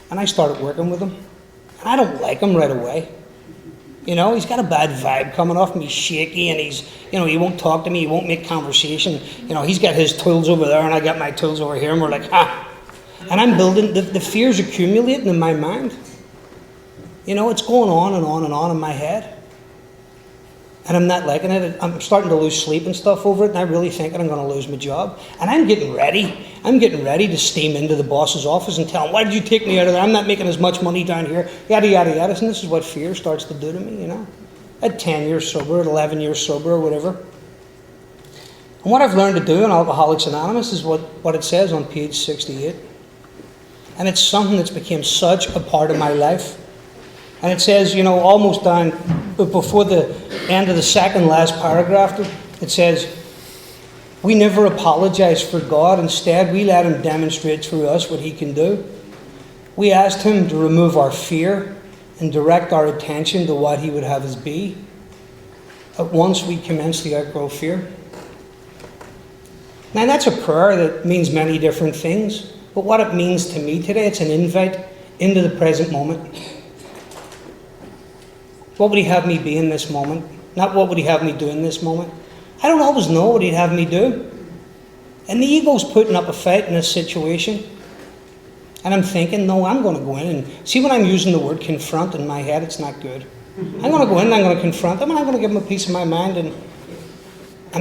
and I started working with him. And I don't like him right away. He's got a bad vibe coming off me. He's shaky, and he won't talk to me. He won't make conversation. He's got his tools over there, and I got my tools over here, and we're like, And I'm building, the fear's accumulating in my mind. It's going on and on and on in my head. And I'm not liking it. I'm starting to lose sleep and stuff over it, and I really think that I'm going to lose my job. And I'm getting ready. I'm getting ready to steam into the boss's office and tell him, why did you take me out of there? I'm not making as much money down here. Yada, yada, yada. And this is what fear starts to do to me, At 10 years sober, at 11 years sober, or whatever. And what I've learned to do in Alcoholics Anonymous is what it says on page 68. And it's something that's become such a part of my life. And it says, almost down, but before the end of the second last paragraph, it says, we never apologize for God. Instead, we let him demonstrate through us what he can do. We asked him to remove our fear and direct our attention to what he would have us be. At once we commence to outgrow fear. Now that's a prayer that means many different things. But what it means to me today, it's an invite into the present moment. What would he have me be in this moment? Not what would he have me do in this moment. I don't always know what he'd have me do. And the ego's putting up a fight in this situation. And I'm thinking, no, I'm going to go in and see when I'm using the word confront in my head, it's not good. I'm going to go in and I'm going to confront him and I'm going to give him a piece of my mind. And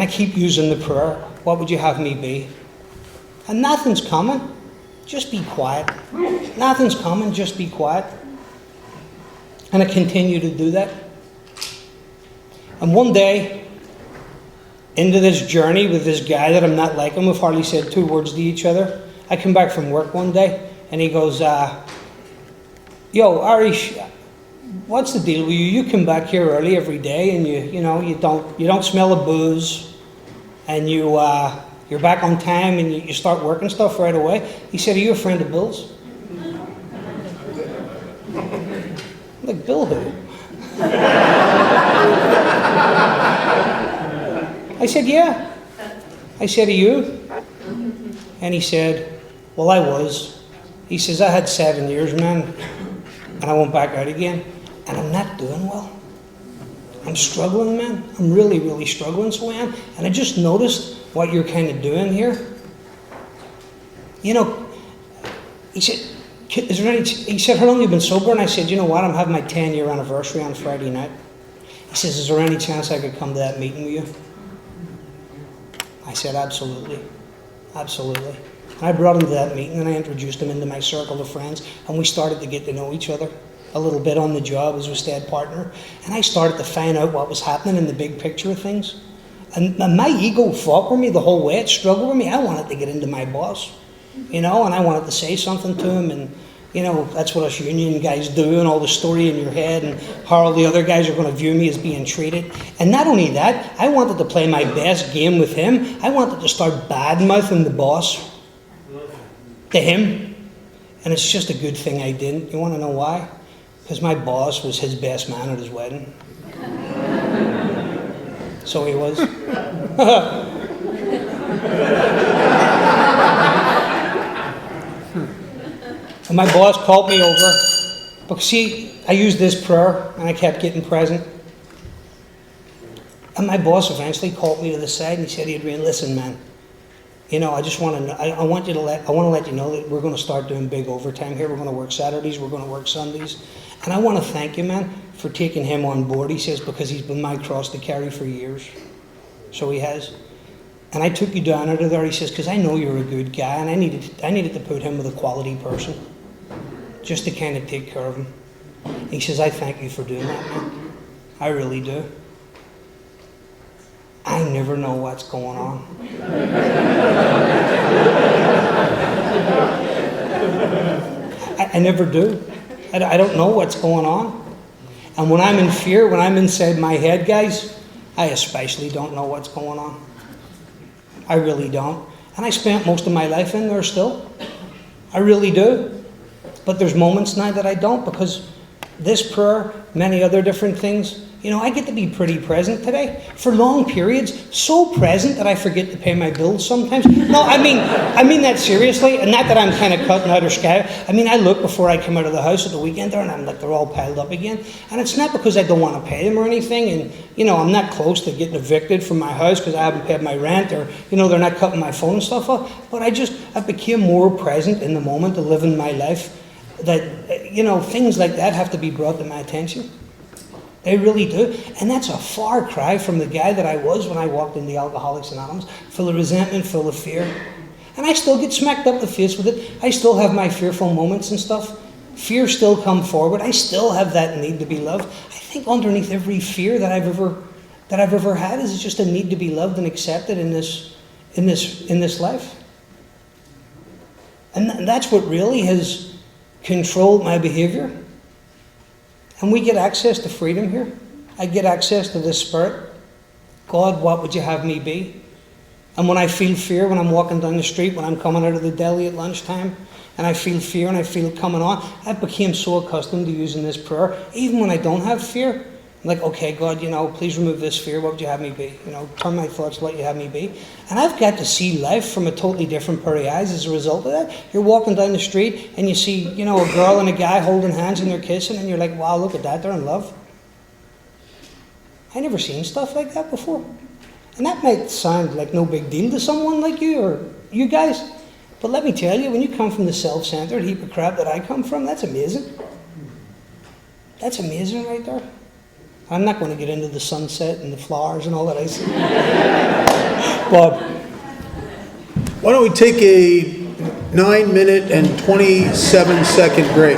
I keep using the prayer, what would you have me be? And nothing's coming. Just be quiet. Nothing's coming, just be quiet. And I continue to do that. And one day, into this journey with this guy that I'm not liking, we've hardly said 2 words to each other. I come back from work one day, and he goes, yo, Arish, what's the deal with you? You come back here early every day, and you don't smell of booze, and you're back on time, and you start working stuff right away. He said, are you a friend of Bill's? I'm like, Bill who? I said, yeah. I said, are you? And he said, well, I was. He says, I had 7 years, man, and I went back out again, and I'm not doing well. I'm struggling, man. I'm really, really struggling, so I am. And I just noticed what you're kind of doing here. He said, is there any, he said, how long have you been sober? And I said, you know what, I'm having my 10-year anniversary on Friday night. He says, is there any chance I could come to that meeting with you? I said, absolutely. Absolutely. And I brought him to that meeting and I introduced him into my circle of friends and we started to get to know each other a little bit on the job as a stead partner. And I started to find out what was happening in the big picture of things. And my ego fought with me the whole way. It struggled with me. I wanted to get into my boss, and I wanted to say something to him. And, that's what us union guys do, and all the story in your head and how all the other guys are going to view me as being treated. And not only that, I wanted to play my best game with him. I wanted to start bad-mouthing the boss to him. And it's just a good thing I didn't. You want to know why? Because my boss was his best man at his wedding. So he was. And my boss called me over. Because see, I used this prayer and I kept getting present. And my boss eventually called me to the side and he said, Adrian, listen, man. I just want to know, I want to let you know that we're going to start doing big overtime here. We're going to work Saturdays, we're going to work Sundays. And I want to thank you, man, for taking him on board, he says, because he's been my cross to carry for years. So he has. And I took you down out of there, he says, because I know you're a good guy, and I needed to put him with a quality person, just to kind of take care of him. And he says, I thank you for doing that, man. I really do. I never know what's going on. I never do. I don't know what's going on. And when I'm in fear, when I'm inside my head, guys, I especially don't know what's going on. I really don't. And I spent most of my life in there still. I really do. But there's moments now that I don't, because this prayer, many other different things, I get to be pretty present today. For long periods, so present that I forget to pay my bills sometimes. No, I mean that seriously, and not that I'm kind of cutting out or sky. I look before I come out of the house at the weekend there, and I'm like, they're all piled up again. And it's not because I don't want to pay them or anything, and, I'm not close to getting evicted from my house because I haven't paid my rent, or, they're not cutting my phone stuff off. But I became more present in the moment of living my life that, things like that have to be brought to my attention. They really do. And that's a far cry from the guy that I was when I walked into Alcoholics Anonymous, full of resentment, full of fear. And I still get smacked up the face with it. I still have my fearful moments and stuff. Fear still come forward. I still have that need to be loved. I think underneath every fear that I've ever had is just a need to be loved and accepted in this life. And that's what really has controlled my behavior. And we get access to freedom here. I get access to this Spirit. God, what would you have me be? And when I feel fear, when I'm walking down the street, when I'm coming out of the deli at lunchtime, and I feel fear and I feel it coming on, I became so accustomed to using this prayer. Even when I don't have fear, I'm like, okay, God, please remove this fear. What would you have me be? Turn my thoughts to what you have me be. And I've got to see life from a totally different pair of eyes as a result of that. You're walking down the street and you see, a girl and a guy holding hands and they're kissing, and you're like, wow, look at that, they're in love. I never seen stuff like that before. And that might sound like no big deal to someone like you or you guys. But let me tell you, when you come from the self-centered heap of crap that I come from, that's amazing. That's amazing right there. I'm not going to get into the sunset and the flowers and all that I see. But Why don't we take a 9-minute and 27-second break?